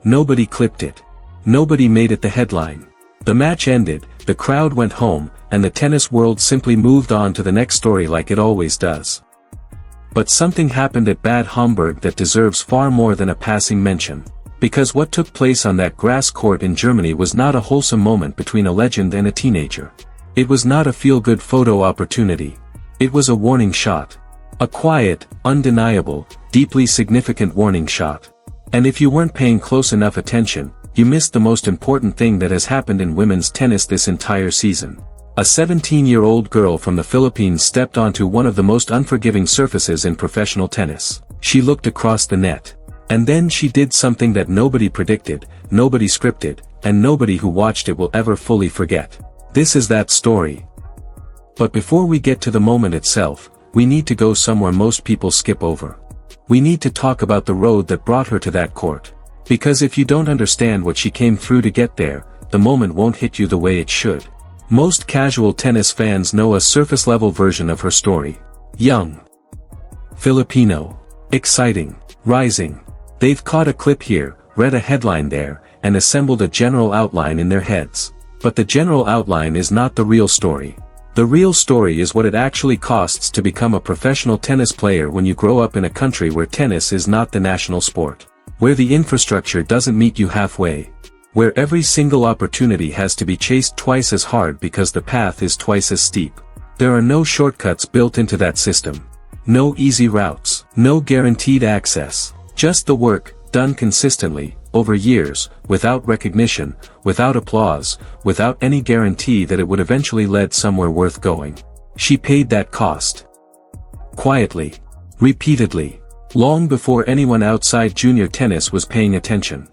Nobody clipped it. Nobody made it the headline. The match ended, the crowd went home, and the tennis world simply moved on to the next story like it always does. But something happened at Bad Homburg that deserves far more than a passing mention. Because what took place on that grass court in Germany was not a wholesome moment between a legend and a teenager. It was not a feel-good photo opportunity. It was a warning shot. A quiet, undeniable, deeply significant warning shot. And if you weren't paying close enough attention, you missed the most important thing that has happened in women's tennis this entire season. A 17-year-old girl from the Philippines stepped onto one of the most unforgiving surfaces in professional tennis. She looked across the net. And then she did something that nobody predicted, nobody scripted, and nobody who watched it will ever fully forget. This is that story. But before we get to the moment itself, we need to go somewhere most people skip over. We need to talk about the road that brought her to that court. Because if you don't understand what she came through to get there, the moment won't hit you the way it should. Most casual tennis fans know a surface-level version of her story. Young. Filipino. Exciting. Rising. They've caught a clip here, read a headline there, and assembled a general outline in their heads. But the general outline is not the real story. The real story is what it actually costs to become a professional tennis player when you grow up in a country where tennis is not the national sport. Where the infrastructure doesn't meet you halfway. Where every single opportunity has to be chased twice as hard because the path is twice as steep. There are no shortcuts built into that system. No easy routes. No guaranteed access. Just the work, done consistently, over years, without recognition, without applause, without any guarantee that it would eventually lead somewhere worth going. She paid that cost. Quietly. Repeatedly. Long before anyone outside junior tennis was paying attention.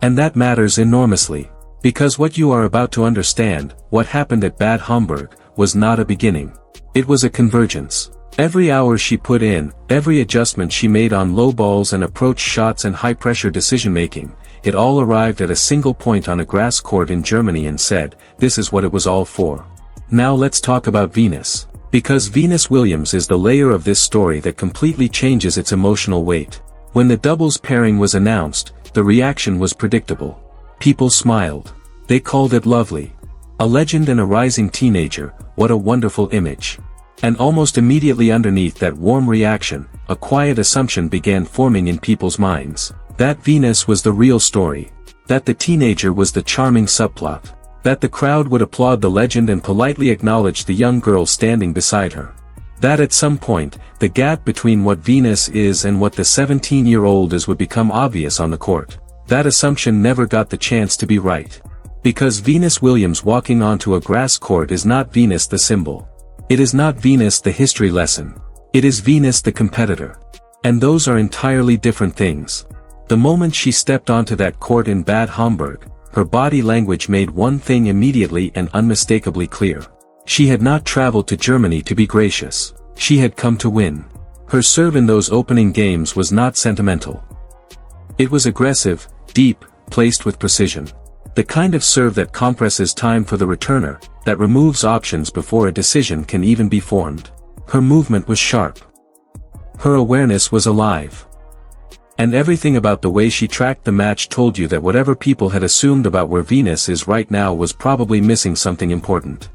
And that matters enormously. Because what you are about to understand, what happened at Bad Homburg, was not a beginning. It was a convergence. Every hour she put in, every adjustment she made on low balls and approach shots and high-pressure decision-making, it all arrived at a single point on a grass court in Germany and said, this is what it was all for. Now let's talk about Venus. Because Venus Williams is the layer of this story that completely changes its emotional weight. When the doubles pairing was announced, the reaction was predictable. People smiled. They called it lovely. A legend and a rising teenager, what a wonderful image. And almost immediately underneath that warm reaction, a quiet assumption began forming in people's minds. That Venus was the real story. That the teenager was the charming subplot. That the crowd would applaud the legend and politely acknowledge the young girl standing beside her. That at some point, the gap between what Venus is and what the 17-year-old is would become obvious on the court. That assumption never got the chance to be right. Because Venus Williams walking onto a grass court is not Venus the symbol. It is not Venus the history lesson. It is Venus the competitor. And those are entirely different things. The moment she stepped onto that court in Bad Homburg, her body language made one thing immediately and unmistakably clear. She had not traveled to Germany to be gracious. She had come to win. Her serve in those opening games was not sentimental. It was aggressive, deep, placed with precision. The kind of serve that compresses time for the returner, that removes options before a decision can even be formed. Her movement was sharp. Her awareness was alive. And everything about the way she tracked the match told you that whatever people had assumed about where Venus is right now was probably missing something important.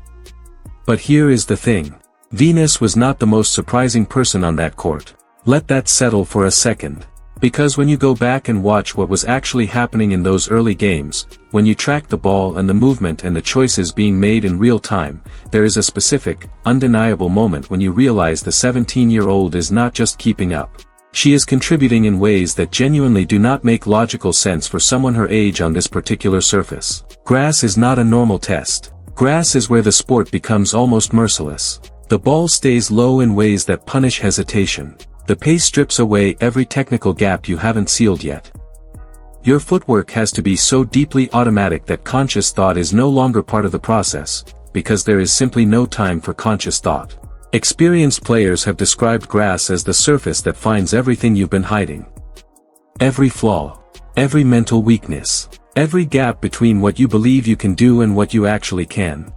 But here is the thing. Venus was not the most surprising person on that court. Let that settle for a second. Because when you go back and watch what was actually happening in those early games, when you track the ball and the movement and the choices being made in real time, there is a specific, undeniable moment when you realize the 17-year-old is not just keeping up. She is contributing in ways that genuinely do not make logical sense for someone her age on this particular surface. Grass is not a normal test. Grass is where the sport becomes almost merciless. The ball stays low in ways that punish hesitation. The pace strips away every technical gap you haven't sealed yet. Your footwork has to be so deeply automatic that conscious thought is no longer part of the process, because there is simply no time for conscious thought. Experienced players have described grass as the surface that finds everything you've been hiding. Every flaw, every mental weakness, every gap between what you believe you can do and what you actually can.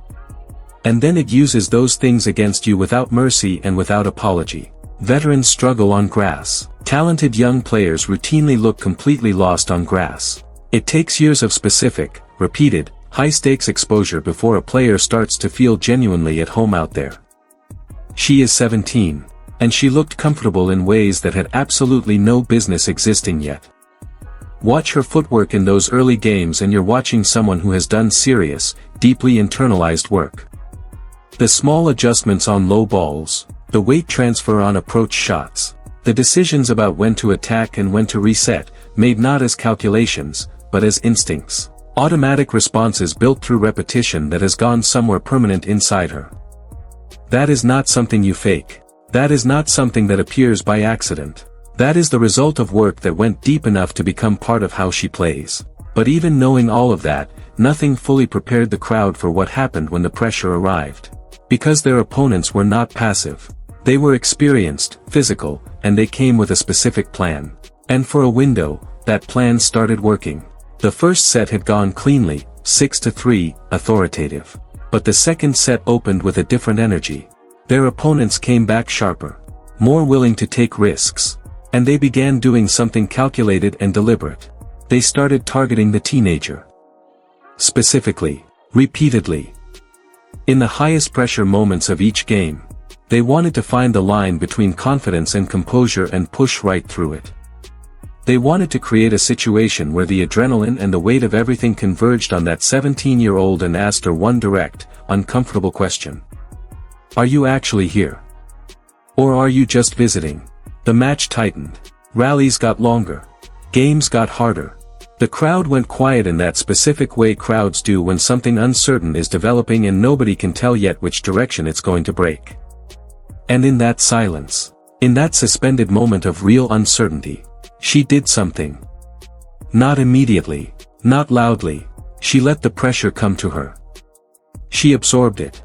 And then it uses those things against you without mercy and without apology. Veterans struggle on grass. Talented young players routinely look completely lost on grass. It takes years of specific, repeated, high-stakes exposure before a player starts to feel genuinely at home out there. She is 17, and she looked comfortable in ways that had absolutely no business existing yet. Watch her footwork in those early games and you're watching someone who has done serious, deeply internalized work. The small adjustments on low balls, the weight transfer on approach shots, the decisions about when to attack and when to reset, made not as calculations, but as instincts. Automatic responses built through repetition that has gone somewhere permanent inside her. That is not something you fake. That is not something that appears by accident. That is the result of work that went deep enough to become part of how she plays. But even knowing all of that, nothing fully prepared the crowd for what happened when the pressure arrived. Because their opponents were not passive. They were experienced, physical, and they came with a specific plan. And for a window, that plan started working. The first set had gone cleanly, 6-3, authoritative. But the second set opened with a different energy. Their opponents came back sharper, more willing to take risks. And they began doing something calculated and deliberate. They started targeting the teenager. Specifically, repeatedly. In the highest pressure moments of each game, they wanted to find the line between confidence and composure and push right through it. They wanted to create a situation where the adrenaline and the weight of everything converged on that 17-year-old and asked her one direct, uncomfortable question. Are you actually here? Or are you just visiting? The match tightened. Rallies got longer. Games got harder. The crowd went quiet in that specific way crowds do when something uncertain is developing and nobody can tell yet which direction it's going to break. And in that silence, in that suspended moment of real uncertainty, she did something. Not immediately, not loudly, she let the pressure come to her. She absorbed it.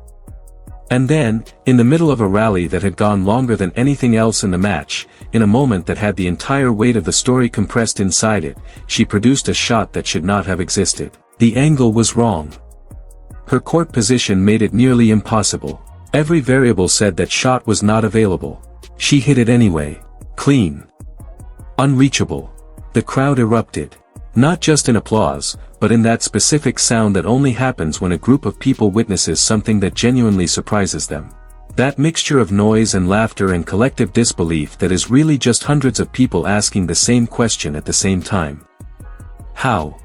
And then, in the middle of a rally that had gone longer than anything else in the match, in a moment that had the entire weight of the story compressed inside it, she produced a shot that should not have existed. The angle was wrong. Her court position made it nearly impossible. Every variable said that shot was not available. She hit it anyway. Clean. Unreachable. The crowd erupted. Not just in applause, but in that specific sound that only happens when a group of people witnesses something that genuinely surprises them. That mixture of noise and laughter and collective disbelief that is really just hundreds of people asking the same question at the same time. How?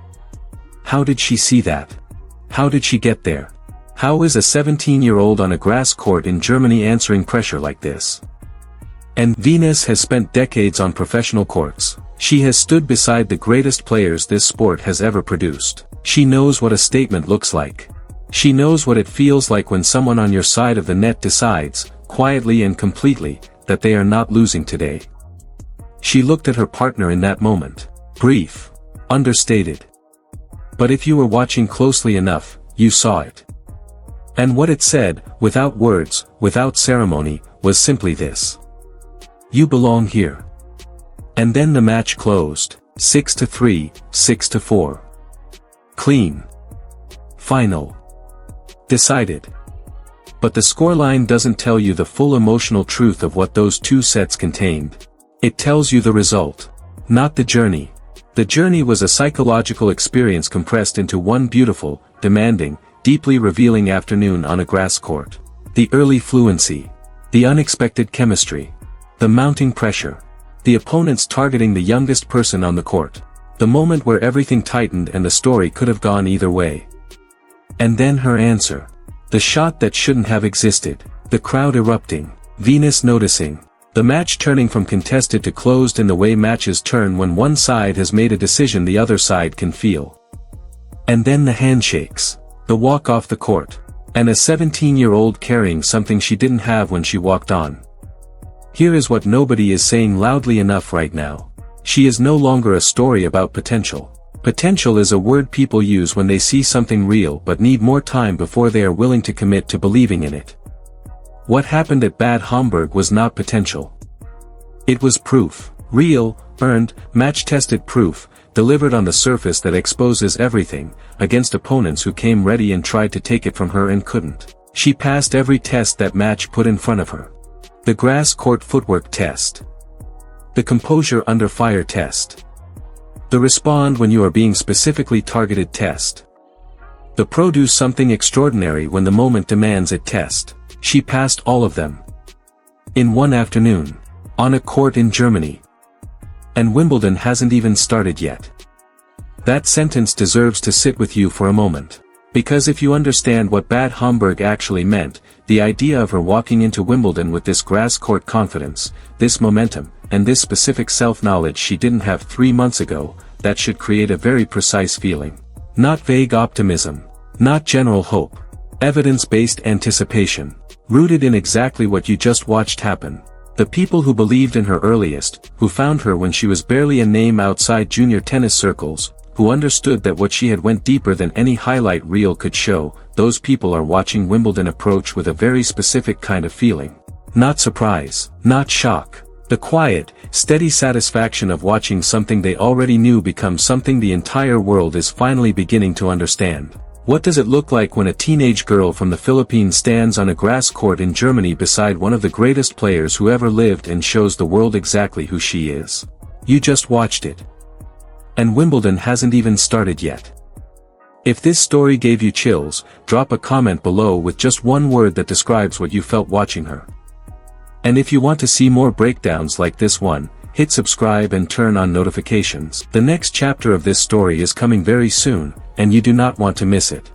How did she see that? How did she get there? How is a 17-year-old on a grass court in Germany answering pressure like this? And Venus has spent decades on professional courts. She has stood beside the greatest players this sport has ever produced. She knows what a statement looks like. She knows what it feels like when someone on your side of the net decides, quietly and completely, that they are not losing today. She looked at her partner in that moment. Brief. Understated. But if you were watching closely enough, you saw it. And what it said, without words, without ceremony, was simply this. You belong here. And then the match closed, 6-3, 6-4. Clean. Final. Decided. But the scoreline doesn't tell you the full emotional truth of what those two sets contained. It tells you the result. Not the journey. The journey was a psychological experience compressed into one beautiful, demanding, deeply revealing afternoon on a grass court. The early fluency. The unexpected chemistry. The mounting pressure. The opponents targeting the youngest person on the court. The moment where everything tightened and the story could have gone either way. And then her answer. The shot that shouldn't have existed. The crowd erupting. Venus noticing. The match turning from contested to closed in the way matches turn when one side has made a decision the other side can feel. And then the handshakes. The walk off the court. And a 17-year-old carrying something she didn't have when she walked on. Here is what nobody is saying loudly enough right now. She is no longer a story about potential. Potential is a word people use when they see something real but need more time before they are willing to commit to believing in it. What happened at Bad Homburg was not potential. It was proof. Real, earned, match-tested proof, delivered on the surface that exposes everything, against opponents who came ready and tried to take it from her and couldn't. She passed every test that match put in front of her. The grass court footwork test. The composure under fire test. The respond when you are being specifically targeted test. The produce something extraordinary when the moment demands it test. She passed all of them. In one afternoon. On a court in Germany. And Wimbledon hasn't even started yet. That sentence deserves to sit with you for a moment. Because if you understand what Bad Homburg actually meant, the idea of her walking into Wimbledon with this grass court confidence, this momentum, and this specific self-knowledge she didn't have 3 months ago, that should create a very precise feeling. Not vague optimism. Not general hope. Evidence-based anticipation. Rooted in exactly what you just watched happen. The people who believed in her earliest, who found her when she was barely a name outside junior tennis circles, who understood that what she had went deeper than any highlight reel could show, those people are watching Wimbledon approach with a very specific kind of feeling. Not surprise, not shock. The quiet, steady satisfaction of watching something they already knew become something the entire world is finally beginning to understand. What does it look like when a teenage girl from the Philippines stands on a grass court in Germany beside one of the greatest players who ever lived and shows the world exactly who she is? You just watched it. And Wimbledon hasn't even started yet. If this story gave you chills, drop a comment below with just one word that describes what you felt watching her. And if you want to see more breakdowns like this one, hit subscribe and turn on notifications. The next chapter of this story is coming very soon, and you do not want to miss it.